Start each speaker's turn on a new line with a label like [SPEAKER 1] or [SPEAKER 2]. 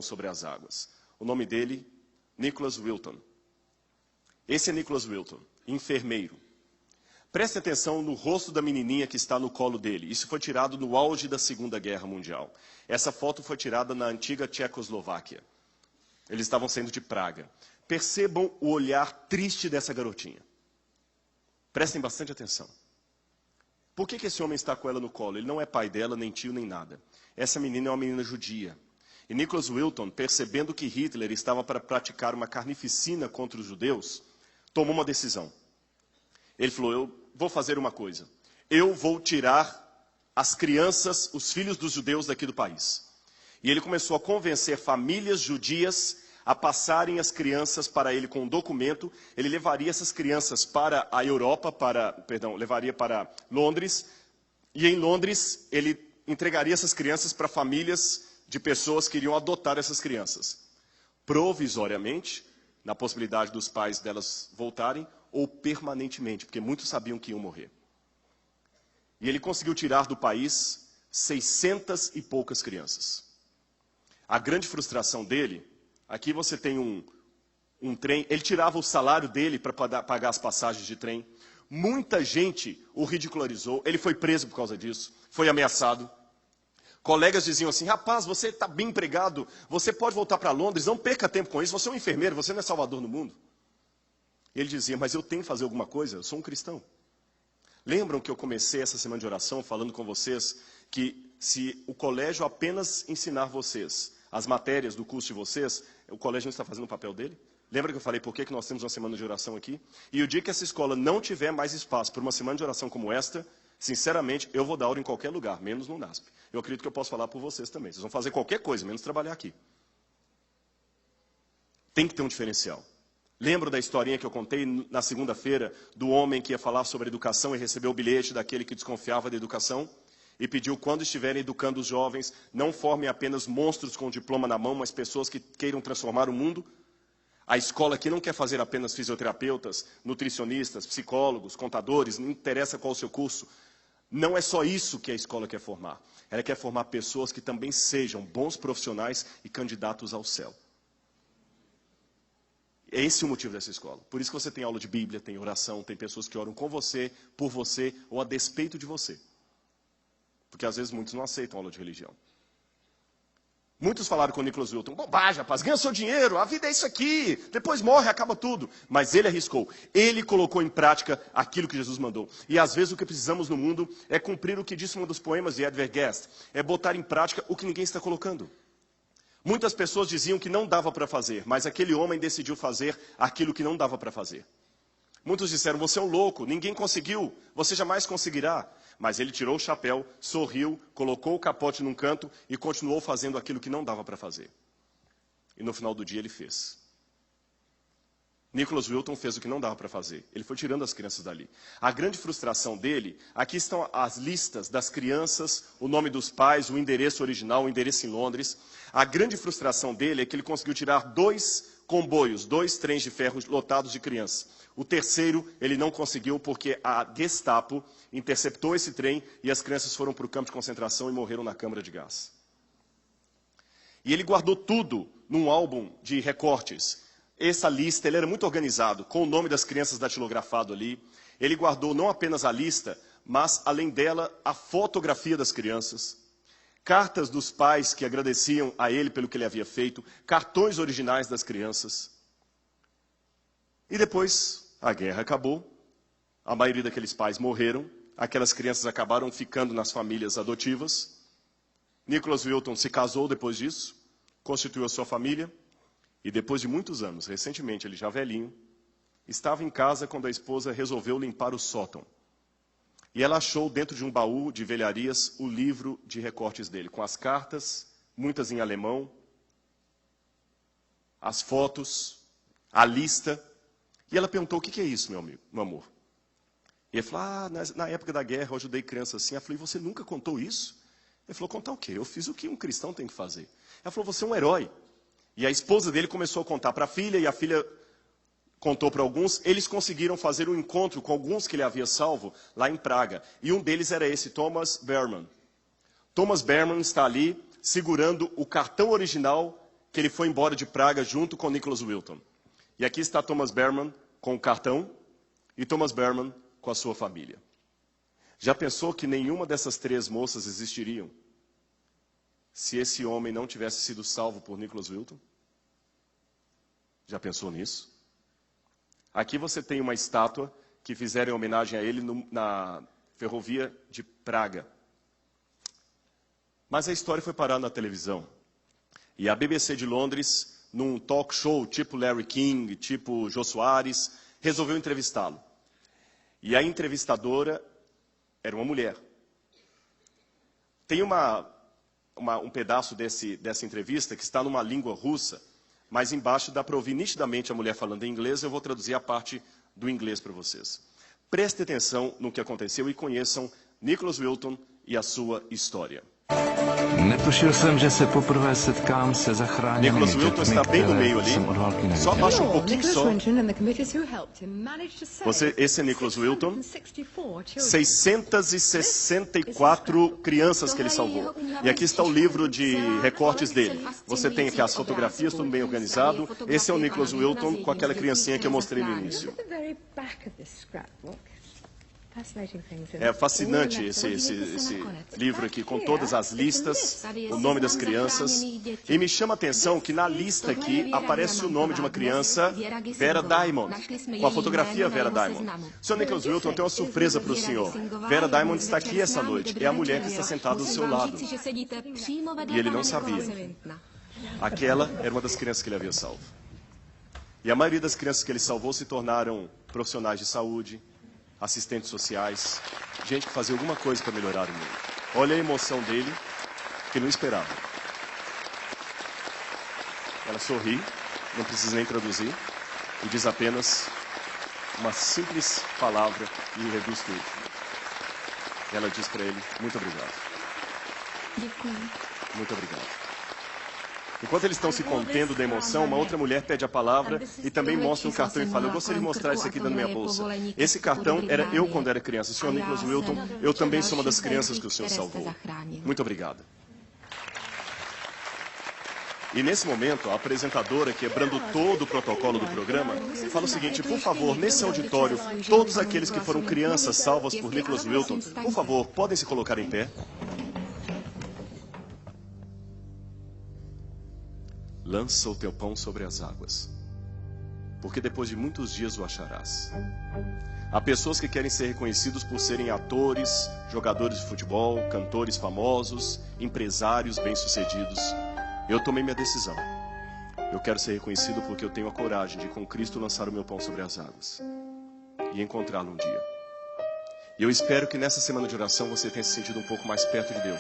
[SPEAKER 1] sobre as águas. O nome dele, Nicholas Wilton. Esse é Nicholas Wilton, enfermeiro. Preste atenção no rosto da menininha que está no colo dele. Isso foi tirado no auge da Segunda Guerra Mundial. Essa foto foi tirada na antiga Tchecoslováquia. Eles estavam saindo de Praga. Percebam o olhar triste dessa garotinha. Prestem bastante atenção. Por que esse homem está com ela no colo? Ele não é pai dela, nem tio, nem nada. Essa menina é uma menina judia. E Nicholas Wilton, percebendo que Hitler estava para praticar uma carnificina contra os judeus, tomou uma decisão. Ele falou, eu vou fazer uma coisa. Eu vou tirar as crianças, os filhos dos judeus daqui do país. E ele começou a convencer famílias judias a passarem as crianças para ele com um documento. Ele levaria essas crianças para a Europa, levaria para Londres. E em Londres, ele entregaria essas crianças para famílias de pessoas que iriam adotar essas crianças. Provisoriamente, na possibilidade dos pais delas voltarem, ou permanentemente, porque muitos sabiam que iam morrer. E ele conseguiu tirar do país 600 e poucas crianças. A grande frustração dele, aqui você tem um trem, ele tirava o salário dele para pagar as passagens de trem. Muita gente o ridicularizou, ele foi preso por causa disso, foi ameaçado. Colegas diziam assim, rapaz, você está bem empregado, você pode voltar para Londres, não perca tempo com isso, você é um enfermeiro, você não é salvador no mundo. Ele dizia, mas eu tenho que fazer alguma coisa, eu sou um cristão. Lembram que eu comecei essa semana de oração falando com vocês que se o colégio apenas ensinar vocês as matérias do curso de vocês, o colégio não está fazendo o papel dele? Lembra que eu falei por que nós temos uma semana de oração aqui? E o dia que essa escola não tiver mais espaço para uma semana de oração como esta, sinceramente, eu vou dar aula em qualquer lugar, menos no NASP. Eu acredito que eu posso falar por vocês também. Vocês vão fazer qualquer coisa, menos trabalhar aqui. Tem que ter um diferencial. Lembro da historinha que eu contei na segunda-feira do homem que ia falar sobre educação e recebeu o bilhete daquele que desconfiava da educação e pediu, quando estiverem educando os jovens, não formem apenas monstros com o diploma na mão, mas pessoas que queiram transformar o mundo. A escola aqui não quer fazer apenas fisioterapeutas, nutricionistas, psicólogos, contadores, não interessa qual o seu curso. Não é só isso que a escola quer formar. Ela quer formar pessoas que também sejam bons profissionais e candidatos ao céu. É esse o motivo dessa escola. Por isso que você tem aula de Bíblia, tem oração, tem pessoas que oram com você, por você ou a despeito de você. Porque às vezes muitos não aceitam aula de religião. Muitos falaram com o Nicholas Wilton, bobagem, rapaz, ganha seu dinheiro, a vida é isso aqui, depois morre, acaba tudo. Mas ele arriscou, ele colocou em prática aquilo que Jesus mandou. E às vezes o que precisamos no mundo é cumprir o que disse um dos poemas de Edvard Guest, é botar em prática o que ninguém está colocando. Muitas pessoas diziam que não dava para fazer, mas aquele homem decidiu fazer aquilo que não dava para fazer. Muitos disseram, você é um louco, ninguém conseguiu, você jamais conseguirá. Mas ele tirou o chapéu, sorriu, colocou o capote num canto e continuou fazendo aquilo que não dava para fazer. E no final do dia ele fez. Nicholas Wilton fez o que não dava para fazer. Ele foi tirando as crianças dali. A grande frustração dele, aqui estão as listas das crianças, o nome dos pais, o endereço original, o endereço em Londres. A grande frustração dele é que ele conseguiu tirar 2 comboios, 2 trens de ferro lotados de crianças. O terceiro ele não conseguiu porque a Gestapo interceptou esse trem e as crianças foram para o campo de concentração e morreram na câmara de gás. E ele guardou tudo num álbum de recortes. Essa lista, ele era muito organizado, com o nome das crianças datilografado ali. Ele guardou não apenas a lista, mas, além dela, a fotografia das crianças, cartas dos pais que agradeciam a ele pelo que ele havia feito, cartões originais das crianças. E depois, a guerra acabou, a maioria daqueles pais morreram, aquelas crianças acabaram ficando nas famílias adotivas. Nicholas Wilton se casou depois disso, constituiu a sua família, e depois de muitos anos, recentemente, ele já velhinho, estava em casa quando a esposa resolveu limpar o sótão. E ela achou dentro de um baú de velharias o livro de recortes dele, com as cartas, muitas em alemão, as fotos, a lista. E ela perguntou, o que é isso, meu amigo, meu amor? E ele falou, na época da guerra eu ajudei criança assim. Ela falou, e você nunca contou isso? Ele falou, contar o quê? Eu fiz o que um cristão tem que fazer. Ela falou, você é um herói. E a esposa dele começou a contar para a filha, e a filha contou para alguns. Eles conseguiram fazer um encontro com alguns que ele havia salvo lá em Praga. E um deles era esse, Thomas Berman. Thomas Berman está ali segurando o cartão original que ele foi embora de Praga junto com Nicholas Wilton. E aqui está Thomas Berman com o cartão e Thomas Berman com a sua família. Já pensou que nenhuma dessas 3 moças existiriam se esse homem não tivesse sido salvo por Nicholas Wilton? Já pensou nisso? Aqui você tem uma estátua que fizeram em homenagem a ele na ferrovia de Praga. Mas a história foi parar na televisão. E a BBC de Londres, num talk show tipo Larry King, tipo Jô Soares, resolveu entrevistá-lo. E a entrevistadora era uma mulher. Tem um pedaço dessa entrevista que está numa língua russa, mas embaixo dá para ouvir nitidamente a mulher falando em inglês. Eu vou traduzir a parte do inglês para vocês. Prestem atenção no que aconteceu e conheçam Nicholas Wilton e a sua história.
[SPEAKER 2] Netušil jsem, že se poprvé setkám se zachráněnými
[SPEAKER 1] Nicholas Wilton está bem no meio ali. Só abaixa um pouquinho só. Esse é Nicholas Wilton. 664 crianças que ele salvou. E aqui está o livro de recortes dele. Você tem aqui as fotografias, tudo bem organizado. Esse é o Nicholas Wilton com aquela criancinha que eu mostrei no início. É fascinante esse livro aqui, com todas as listas, o nome das crianças. E me chama a atenção que na lista aqui aparece o nome de uma criança, Vera Diamond, com a fotografia Vera Diamond. Sr. Nicholas Wilton, tem uma surpresa para o senhor. Vera Diamond está aqui essa noite. É a mulher que está sentada do seu lado. E ele não sabia. Aquela era uma das crianças que ele havia salvo. E a maioria das crianças que ele salvou se tornaram profissionais de saúde, assistentes sociais, gente que fazia alguma coisa para melhorar o mundo. Olha a emoção dele, que não esperava. Ela sorri, não precisa nem traduzir, e diz apenas uma simples palavra e reduz tudo. Ela diz para ele, muito obrigado. Muito obrigado. Enquanto eles estão se contendo da emoção, uma outra mulher pede a palavra e também mostra um cartão e fala, eu gostaria de mostrar isso aqui dentro da minha bolsa. Esse cartão era eu quando era criança. Sr. Nicholas Wilton, eu também sou uma das crianças que o senhor salvou. Muito obrigado. E nesse momento, a apresentadora, quebrando todo o protocolo do programa, fala o seguinte, por favor, nesse auditório, todos aqueles que foram crianças salvas por Nicholas Wilton, por favor, podem se colocar em pé? Lança o teu pão sobre as águas, porque depois de muitos dias o acharás. Há pessoas que querem ser reconhecidos por serem atores, jogadores de futebol, cantores famosos, empresários bem-sucedidos. Eu tomei minha decisão. Eu quero ser reconhecido porque eu tenho a coragem de, com Cristo, lançar o meu pão sobre as águas e encontrá-lo um dia. E eu espero que nessa semana de oração você tenha se sentido um pouco mais perto de Deus.